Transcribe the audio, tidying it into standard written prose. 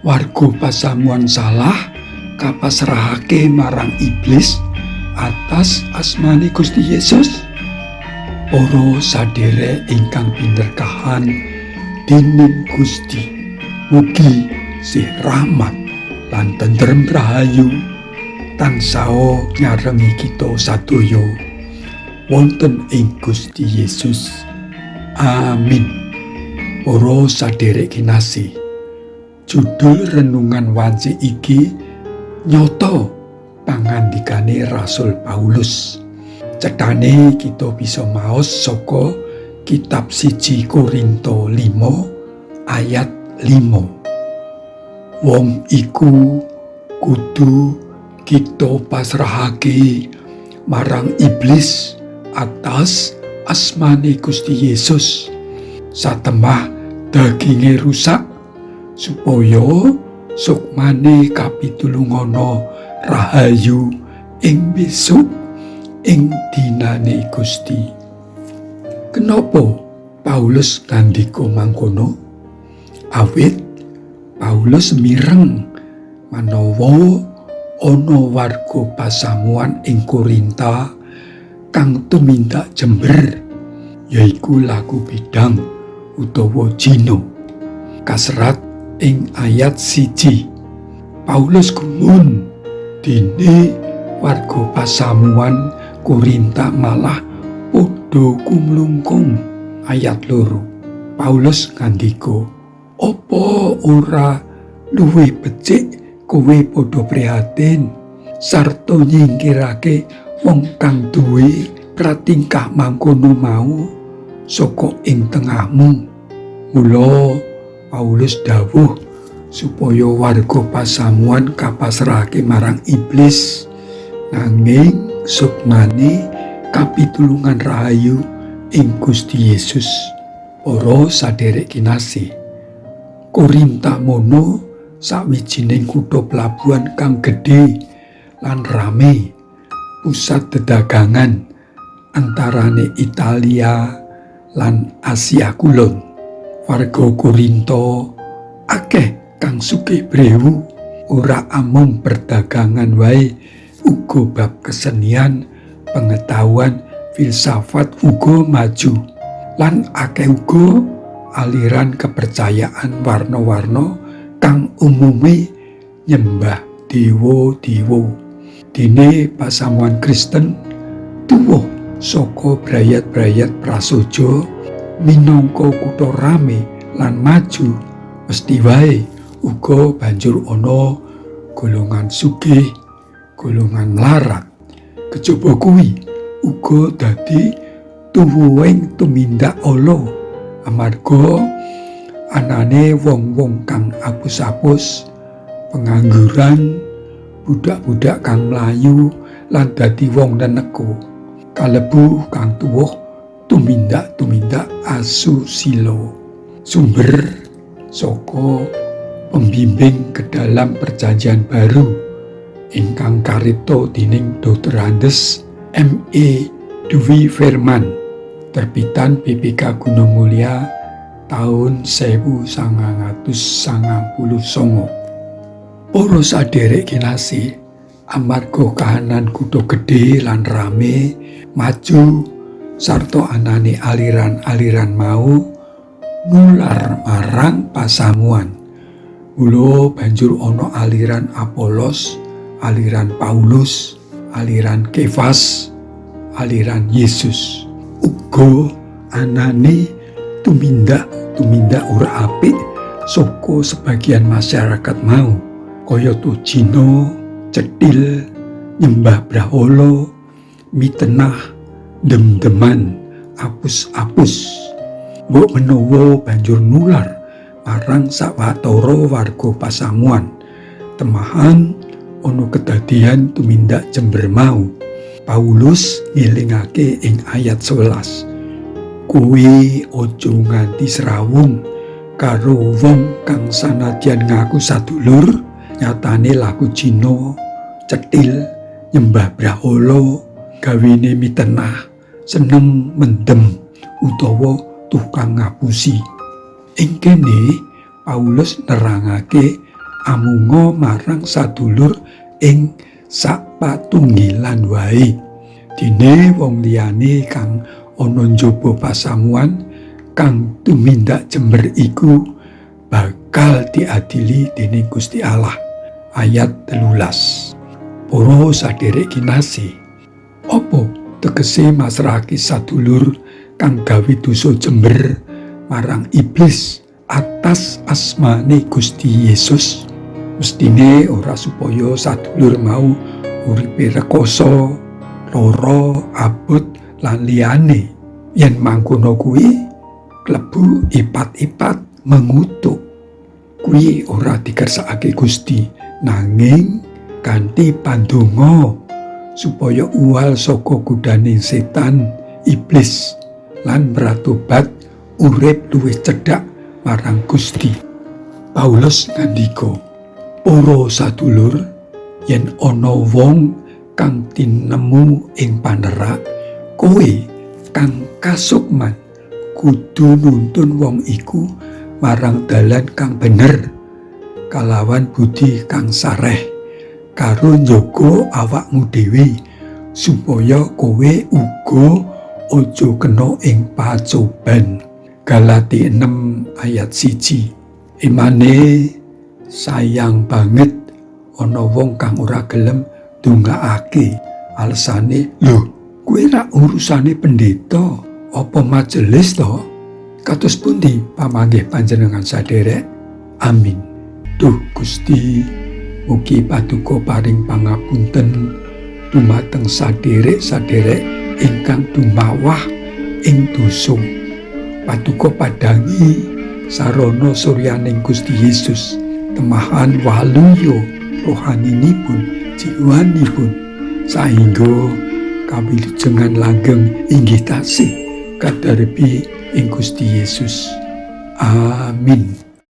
Warga pasamuan salah kapasrahake marang iblis atas asmane Gusti Yesus. Para sadherek ingkang pinderkahan dening Gusti, mugi sih rahmat lan tentrem rahayu tansah nyarengi kita sadaya wonten ing Gusti Yesus. Amin. Para sadherek kinasih, judul renungan wanci iki nyoto pangandikane Rasul Paulus. Cetane kita bisa maos saka kitab 1 Korinto 5 ayat 5. Wong iku kudu kita pasrahake marang iblis atas asmane Gusti Yesus satemah daginge rusak supaya sukmane kapitulungono rahayu ing besok ing dinane Gusti. Kenapa Paulus ngandika mangkono? Awit Paulus mireng manawa ana warga pasamuan ing Korinta kang tumindak jember, yaiku laku bidang utawa jino. Kasrat ing ayat 1, Paulus gumun dene warga pasamuan Korinta malah padha kumlungkung. Ayat 2, Paulus ngandika, "Apa ora luwih becik kowe padha prihatin sarta nyingkirake wong kang duwe pratingkah mangkono mau saka ing tengahmu?" Mula Paulus dawuh supaya warga pasamuan kapasrahake marang iblis nanging sukmane kapitulungan rahayu ing Gusti Yesus. Para sadherek kinasih, Korinta mono sawijining kutha pelabuhan kang gedhe lan rame, pusat dedagangan antarane Italia lan Asia Kulon. Warga Korinta akeh kang sugih brewu, ora amung perdagangan wae, uga bab kesenian, pengetahuan, filsafat uga maju, lan akeh uga aliran kepercayaan warna-warna kang umume nyembah dewa-dewa. Dene pasamuan Kristen tuwuh saka brayat-brayat prasaja minangka kutha rame lan maju, mesti wae uga banjur ana golongan sugih, golongan mlarat. Kejaba kuwi uga dadi tuwuhing tumindak ala, amarga anane wong-wong kang apus-apus, pengangguran, budak-budak kang mlayu lan dadi wong neneka, kalebu kang tuwuh tumindak-tumindak asusila. Sumber saka pembimbing ke dalam perjanjian baru ingkang karipta dening Dr. Andes M.E. Dwi Firman, terbitan BPK Gunung Mulia tahun 1999. Para sadherek kinasih, amarga kahanan kutha gedhe lan rame, maju sarta anane aliran-aliran mau nular marang pasamuan. Mula banjur ana aliran Apolos, aliran Paulus, aliran Kefas, aliran Yesus. Uga anane tumindak ora apik saka sebagian masyarakat mau, kaya Jino, cetil, nyembah brahala, mitenah, dem-deman, apus-apus. Mbok menawa banjur nular marang sawetara warga pasamuan, temahan ana kedadian tumindak jember mau. Paulus ngilingake ing ayat 11, "Kuwi aja nganti srawung karo wong kang sanadyan ngaku sadulur, nyatane laku Cina, cetil, nyembah brahala, gawene mitenah, seneng mendem utawa tukang ngapusi." Ing kene Paulus nerangake amunga marang sadulur ing sapatunggilan wae. Dene wong liyane kang ana njaba pasamuan kang tumindak jember iku bakal diadili dening Gusti Allah. Ayat 13. Para sadherek kinasih, apa tegese masrahake sadulur kang gawe dosa jember marang iblis atas asmane Gusti Yesus? Mestine ora supaya sadulur mau uripe rekoso, lara, abot lan liyane. Yen mangkono kuwi klebu ipat-ipat mengutuk. Kuwi ora dikersakake Gusti, nanging kanthi pandonga supaya uwal saka godhaning setan iblis lan mratobat urip luwih cedhak marang Gusti. Paulus ngandika, para sadulur, yen ana wong kang tinemu ing panerak, kowe kang kasukman kudu nuntun wong iku marang dalan kang bener kalawan budi kang sareh, karo njaga awakmu dhewe supaya kowe uga aja kena ing pacoban. Galati 6 ayat 1. Imane sayang banget ana wong kang ora gelem ndongaake. Alesane, lho, kuwi ra urusane pendeta apa majelis to? Kados pundi pamanggih panjenengan sadherek? Amin. Duh Gusti, mugi paduka paring pangapunten dumateng sadherek-sadherek ingkang dumawah ing dosa. Paduka padangi sarana suryaning Gusti Yesus temahan waluya rohaninipun, jiwanipun, saengga kawilujengan langgeng inggih taksih kadharepi ing Gusti Yesus. Amin.